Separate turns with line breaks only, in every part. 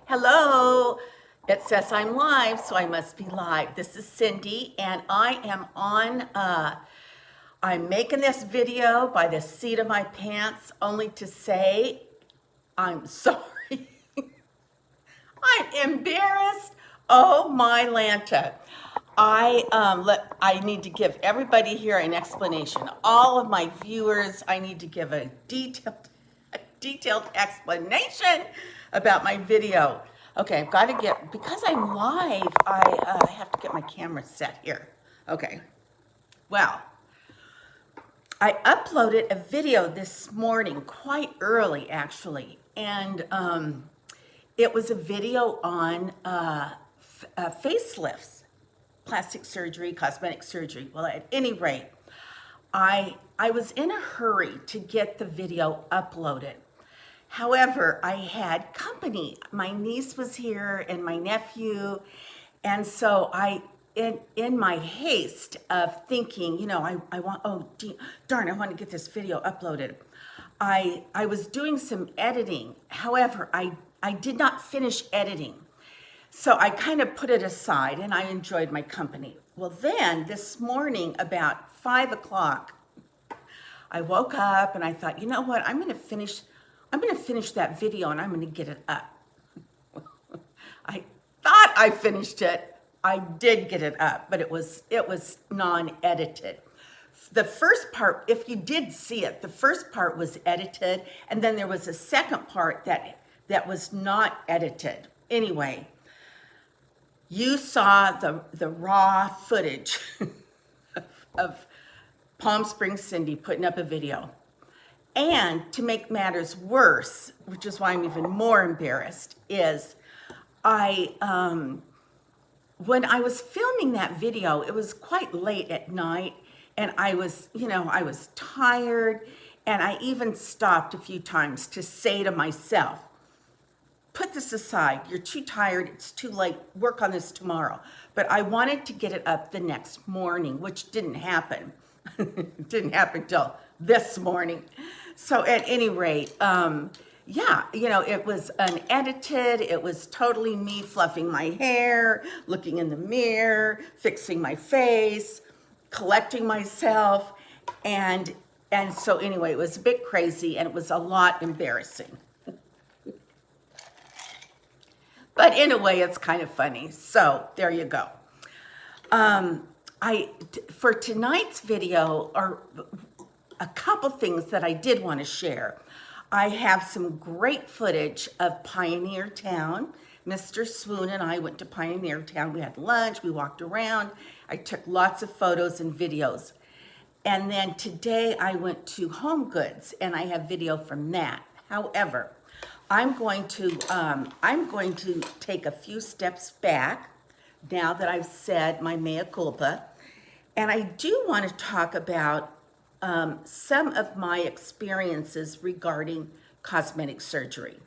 Hello, it says I'm live, so I must be live. This is Cindy, and I am I'm making this video by the seat of my pants, only to say I'm sorry. I'm embarrassed. Oh my Lanta. I need to give everybody here an explanation. All of my viewers, I need to give a detailed explanation about my video. Okay, I've got to because I'm live, I have to get my camera set here. Okay, well, I uploaded a video this morning, quite early actually, and it was a video on facelifts, plastic surgery, cosmetic surgery. Well, at any rate, I was in a hurry to get the video uploaded. However, I had company. My niece was here and my nephew, and so in my haste of thinking, I want, darn, I want to get this video uploaded. I was doing some editing. However, I did not finish editing. So I kind of put it aside and I enjoyed my company. Well, then this morning about 5 o'clock, I woke up and I thought, you know what, I'm going to finish that video and I'm going to get it up. I thought I finished it. I did get it up, but it was non-edited. The first part, if you did see it, the first part was edited, and then there was a second part that was not edited. Anyway, you saw the raw footage of Palm Springs Cindy putting up a video. And to make matters worse, which is why I'm even more embarrassed, is when I was filming that video, it was quite late at night, and I was tired, and I even stopped a few times to say to myself, put this aside, you're too tired, it's too late, work on this tomorrow. But I wanted to get it up the next morning, which didn't happen. It didn't happen till this morning. So at any rate, it was unedited. It was totally me fluffing my hair, looking in the mirror, fixing my face, collecting myself. And so anyway, it was a bit crazy and it was a lot embarrassing. But in a way, it's kind of funny. So there you go. For tonight's video are a couple things that I did want to share. I have some great footage of Pioneer Town. Mr. Swoon and I went to Pioneer Town. We had lunch, we walked around. I took lots of photos and videos. And then today I went to Home Goods and I have video from that. However, I'm going to take a few steps back now that I've said my mea culpa. And I do want to talk about some of my experiences regarding cosmetic surgery.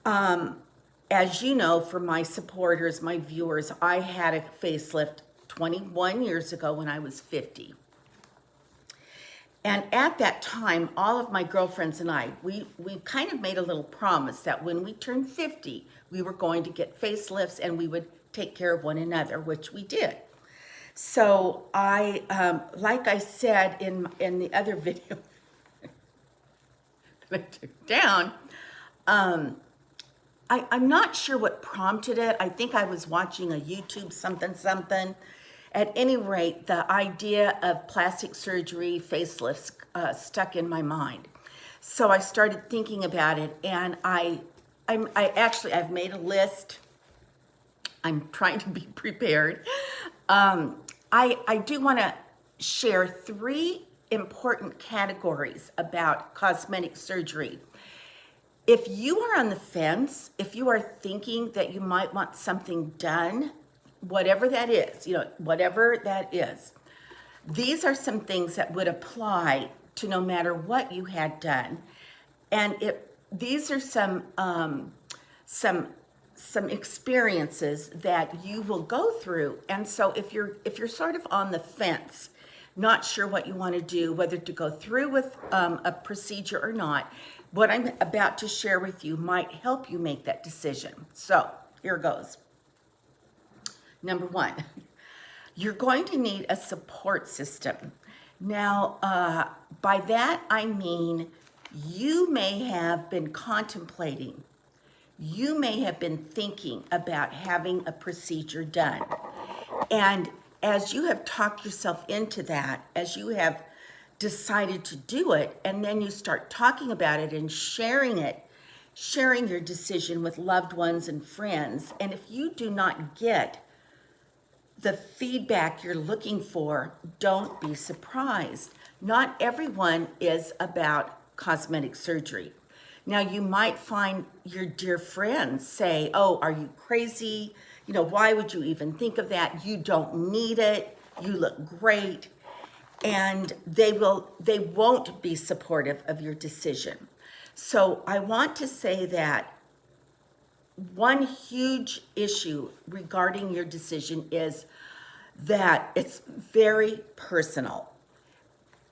As you know, for my supporters, my viewers, I had a facelift 21 years ago when I was 50. And at that time, all of my girlfriends and I, we kind of made a little promise that when we turned 50, we were going to get facelifts and we would take care of one another, which we did. So like I said in the other video that I took down, I'm not sure what prompted it. I think I was watching a YouTube something. At any rate, the idea of plastic surgery, facelifts, stuck in my mind. So I started thinking about it, and I've made a list. I'm trying to be prepared. I do want to share 3 important categories about cosmetic surgery. If you are on the fence, if you are thinking that you might want something done, whatever that is, these are some things that would apply to no matter what you had done. And these are some experiences that you will go through. And so if you're sort of on the fence, not sure what you want to do, whether to go through with a procedure or not, what I'm about to share with you might help you make that decision. So here goes. Number one, you're going to need a support system. Now, by that I mean you may have been contemplating, you may have been thinking about having a procedure done. And as you have talked yourself into that, as you have decided to do it, and then you start talking about it and sharing your decision with loved ones and friends, and if you do not get the feedback you're looking for, don't be surprised. Not everyone is about cosmetic surgery. Now, you might find your dear friends say, oh, are you crazy? You know, why would you even think of that? You don't need it. You look great. And they won't be supportive of your decision. So I want to say that one huge issue regarding your decision is that it's very personal.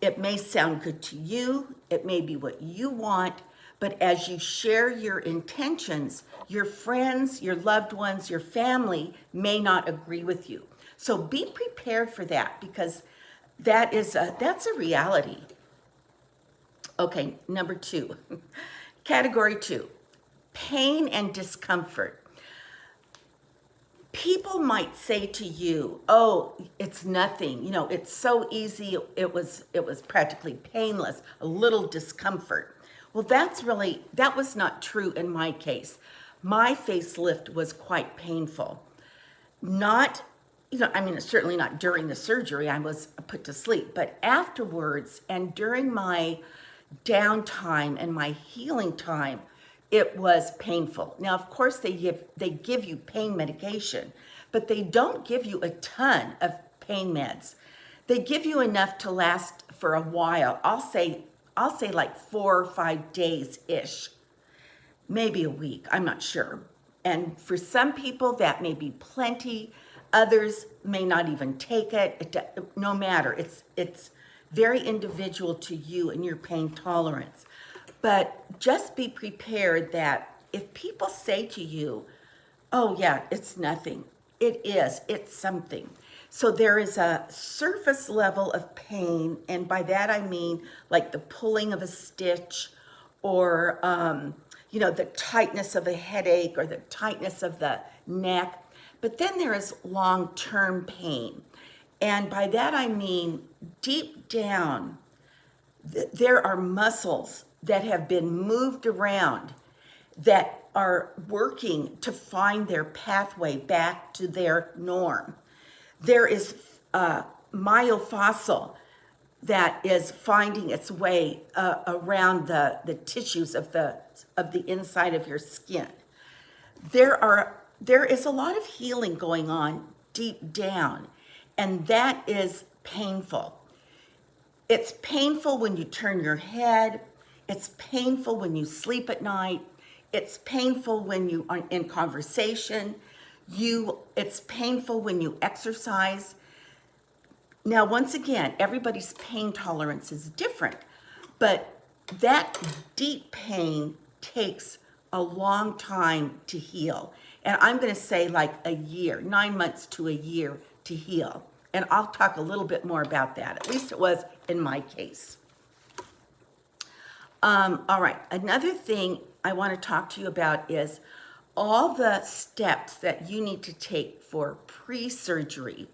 It may sound good to you, it may be what you want, but as you share your intentions, your friends, your loved ones, your family may not agree with you. So be prepared for that, because that's a reality. Okay, number two, category two, pain and discomfort. People might say to you, oh, it's nothing, you know, it's so easy, it was practically painless, a little discomfort. Well, that was not true in my case. My facelift was quite painful. Not, certainly not during the surgery, I was put to sleep, but afterwards and during my downtime and my healing time, it was painful. Now, of course, they give you pain medication, but they don't give you a ton of pain meds. They give you enough to last for a while. I'll say like 4 or 5 days-ish, maybe a week, I'm not sure. And for some people, that may be plenty. Others may not even take it. No matter. It's very individual to you and your pain tolerance. But just be prepared that if people say to you, oh yeah, it's nothing, it's something. So there is a surface level of pain, and by that I mean like the pulling of a stitch, or the tightness of a headache, or the tightness of the neck. But then there is long-term pain. And by that I mean deep down, there are muscles that have been moved around that are working to find their pathway back to their norm. There is myofascial that is finding its way around the tissues of the inside of your skin. There is a lot of healing going on deep down, and that is painful. It's painful when you turn your head. It's painful when you sleep at night. It's painful when you are in conversation. It's painful when you exercise. Now, once again, everybody's pain tolerance is different, but that deep pain takes a long time to heal. And I'm going to say like a year, 9 months to a year to heal. And I'll talk a little bit more about that. At least it was in my case. All right, another thing I want to talk to you about is all the steps that you need to take for pre-surgery.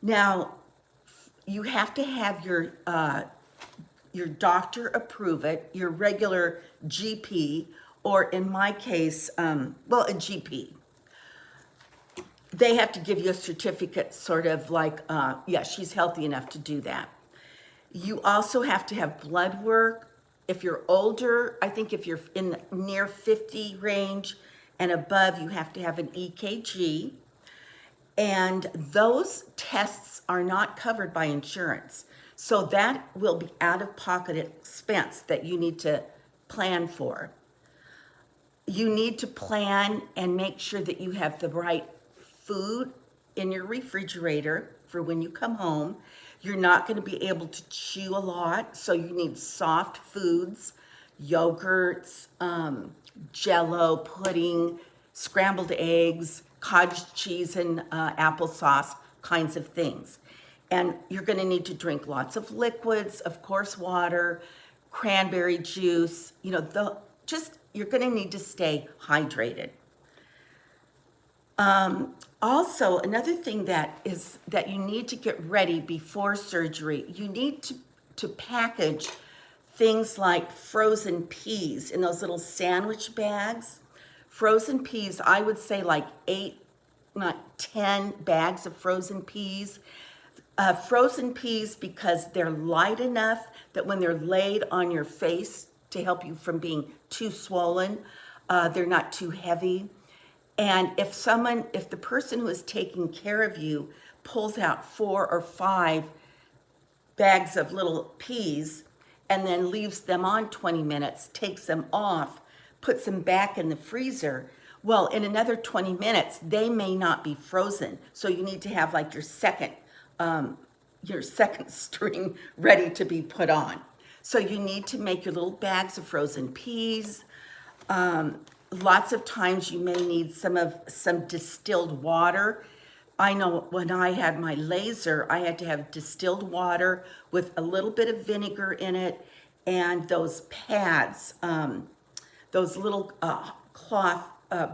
Now, you have to have your doctor approve it, your regular GP, or in my case, a GP. They have to give you a certificate, sort of like, she's healthy enough to do that. You also have to have blood work. If you're older, I think if you're in the near 50 range and above, you have to have an EKG. And those tests are not covered by insurance. So that will be out-of-pocket expense that you need to plan for. You need to plan and make sure that you have the right food in your refrigerator for when you come home. You're not going to be able to chew a lot, so you need soft foods yogurts, Jell-O, pudding, scrambled eggs, cottage cheese and applesauce kinds of things. And you're going to need to drink lots of liquids, of course, water, cranberry juice, you're going to need to stay hydrated. Also, another thing that you need to get ready before surgery, you need to package things like frozen peas in those little sandwich bags. Frozen peas, I would say like 8, not 10 bags of frozen peas. Frozen peas, because they're light enough that when they're laid on your face to help you from being too swollen, they're not too heavy. And if the person who is taking care of you pulls out 4 or 5 bags of little peas and then leaves them on 20 minutes, takes them off, puts them back in the freezer, well, in another 20 minutes, they may not be frozen. So you need to have like your second string ready to be put on. So you need to make your little bags of frozen peas. Lots of times you may need some distilled water. I know when I had my laser, I had to have distilled water with a little bit of vinegar in it and those pads, those little cloth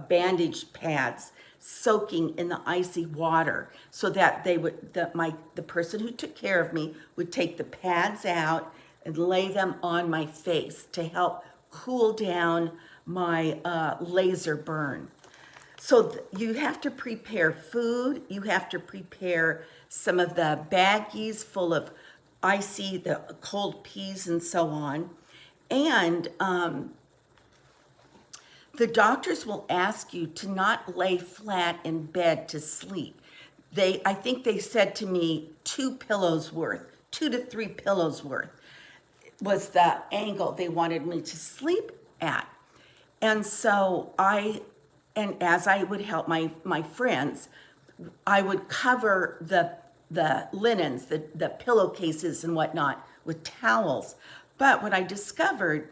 bandage pads soaking in the icy water, so that the person who took care of me would take the pads out and lay them on my face to help cool down my laser burn. So you have to prepare food. You have to prepare some of the baggies full of the cold peas and so on. And the doctors will ask you to not lay flat in bed to sleep. I think they said to me 2 to 3 pillows worth was the angle they wanted me to sleep at. And so as I would help my friends, I would cover the linens, the pillowcases and whatnot with towels. But what I discovered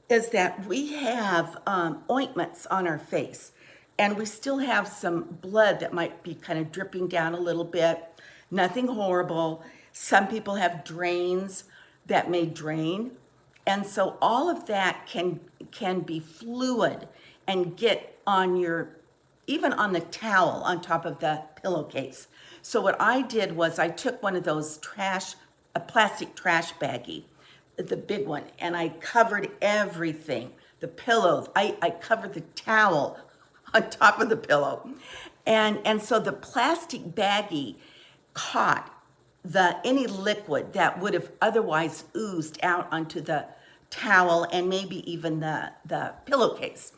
is that we have ointments on our face, and we still have some blood that might be kind of dripping down a little bit. Nothing horrible. Some people have drains that may drain. And so all of that can be fluid and get even on the towel on top of the pillowcase. So what I did was I took one of those a plastic trash baggie, the big one, and I covered everything, the pillows. I covered the towel on top of the pillow. And so the plastic baggie caught any liquid that would have otherwise oozed out onto the towel and maybe even the pillowcase.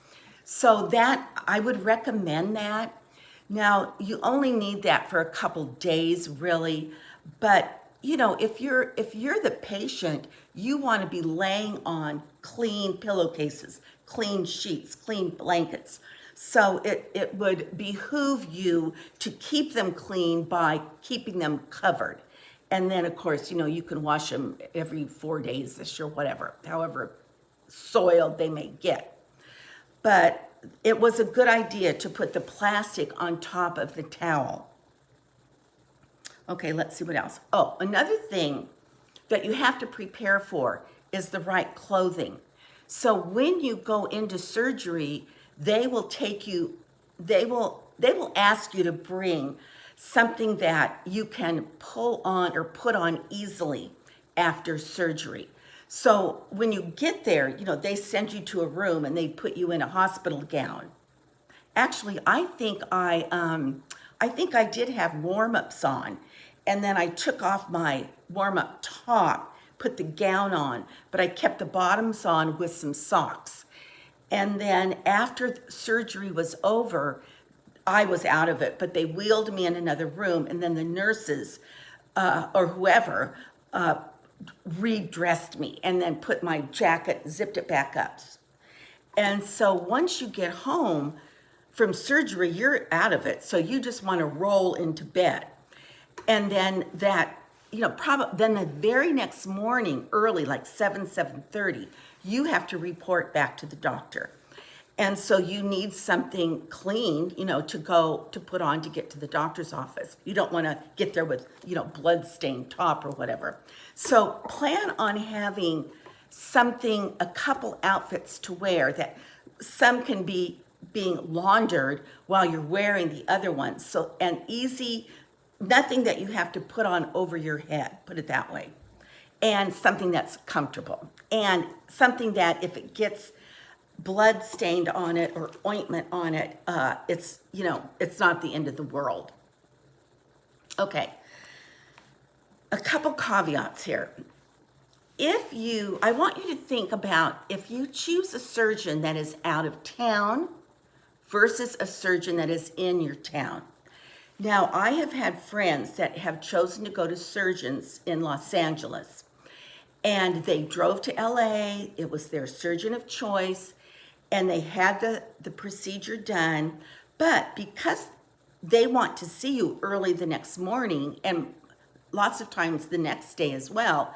So that, I would recommend that. Now, you only need that for a couple days, really. But, if you're the patient, you want to be laying on clean pillowcases, clean sheets, clean blankets. So it would behoove you to keep them clean by keeping them covered. And then, of course, you can wash them every 4 days or whatever, however soiled they may get. But it was a good idea to put the plastic on top of the towel. Okay, let's see what else. Oh, another thing that you have to prepare for is the right clothing. So when you go into surgery, they will ask you to bring something that you can pull on or put on easily after surgery. So when you get there, they send you to a room and they put you in a hospital gown. Actually, I think I did have warm-ups on, and then I took off my warm-up top, put the gown on, but I kept the bottoms on with some socks. And then after surgery was over, I was out of it, but they wheeled me in another room, and then the nurses or whoever redressed me and then put my jacket, zipped it back up. And so once you get home from surgery, you're out of it. So you just want to roll into bed. And then then the very next morning, early, like 7:30, you have to report back to the doctor. And so you need something clean, to put on to get to the doctor's office. You don't want to get there with, blood-stained top or whatever. So plan on having a couple outfits to wear that some can be being laundered while you're wearing the other ones. So, and easy, nothing that you have to put on over your head, put it that way. And something that's comfortable. And something that if it gets blood stained on it or ointment on it, it's not the end of the world. Okay, a couple caveats here. I want you to think about if you choose a surgeon that is out of town versus a surgeon that is in your town. Now, I have had friends that have chosen to go to surgeons in Los Angeles, and they drove to LA, it was their surgeon of choice, and they had the procedure done, but because they want to see you early the next morning, and lots of times the next day as well,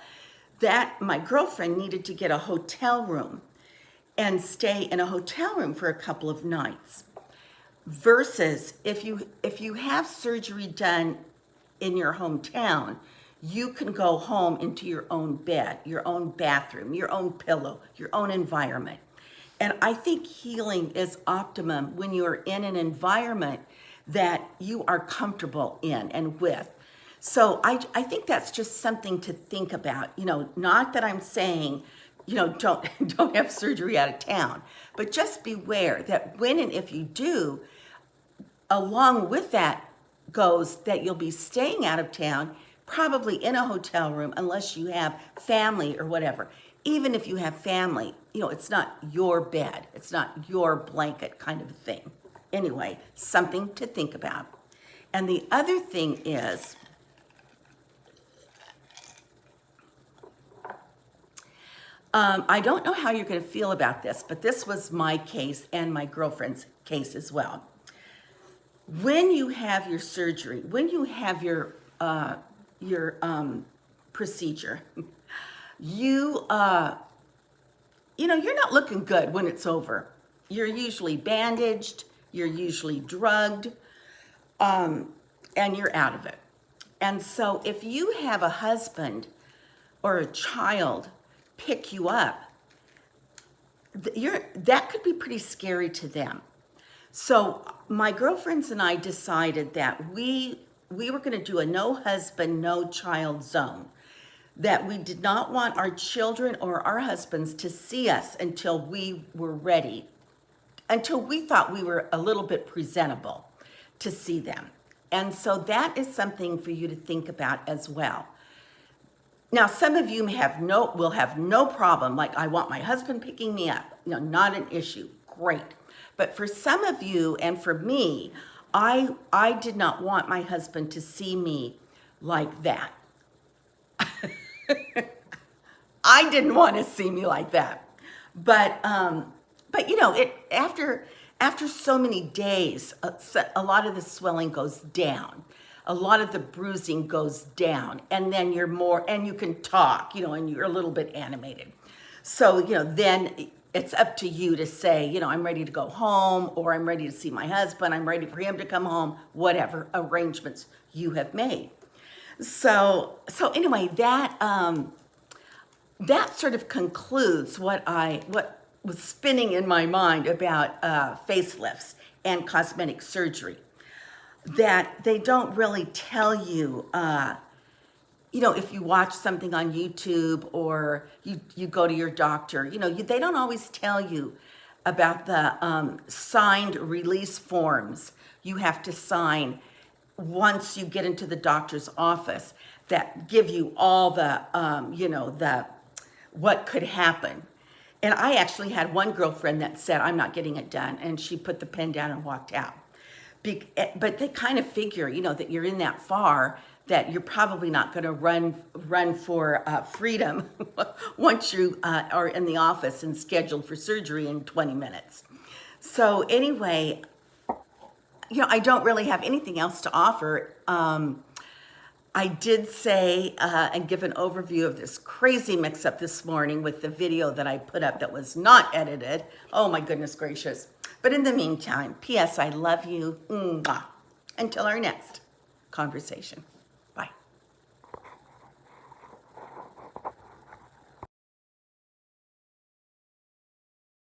that my girlfriend needed to get a hotel room and stay in a hotel room for a couple of nights. Versus if you have surgery done in your hometown, you can go home into your own bed, your own bathroom, your own pillow, your own environment. And I think healing is optimum when you are in an environment that you are comfortable in and with. So I think that's just something to think about. Not that I'm saying, don't have surgery out of town, but just beware that when and if you do, along with that goes that you'll be staying out of town, probably in a hotel room, unless you have family or whatever. Even if you have family, it's not your bed, it's not your blanket kind of thing. Anyway, something to think about. And the other thing is, I don't know how you're going to feel about this, but this was my case and my girlfriend's case as well. When you have your surgery, when you have your procedure, you're not looking good when it's over. You're usually bandaged, you're usually drugged, and you're out of it. And so if you have a husband or a child pick you up, that could be pretty scary to them. So my girlfriends and I decided that we were going to do a no husband, no child zone. That we did not want our children or our husbands to see us until we were ready, until we thought we were a little bit presentable to see them. And so that is something for you to think about as well. Now, some of you will have no problem, like I want my husband picking me up, not an issue, great. But for some of you and for me, I did not want my husband to see me like that. I didn't want to see me like that. But after so many days, a lot of the swelling goes down. A lot of the bruising goes down, and then and you can talk, and you're a little bit animated. So, then it's up to you to say, I'm ready to go home, or I'm ready to see my husband, I'm ready for him to come home, whatever arrangements you have made. So anyway, that sort of concludes what was spinning in my mind about facelifts and cosmetic surgery. That they don't really tell you, if you watch something on YouTube or you go to your doctor, they don't always tell you about the signed release forms you have to sign once you get into the doctor's office that give you all the what could happen. And I actually had one girlfriend that said, I'm not getting it done. And she put the pen down and walked out. But they kind of figure, that you're in that far, that you're probably not going to run for freedom once you are in the office and scheduled for surgery in 20 minutes. So anyway, I don't really have anything else to offer. I did say and give an overview of this crazy mix-up this morning with the video that I put up that was not edited. Oh my goodness gracious. But in the meantime, P.S. I love you. Mwah. Until our next conversation.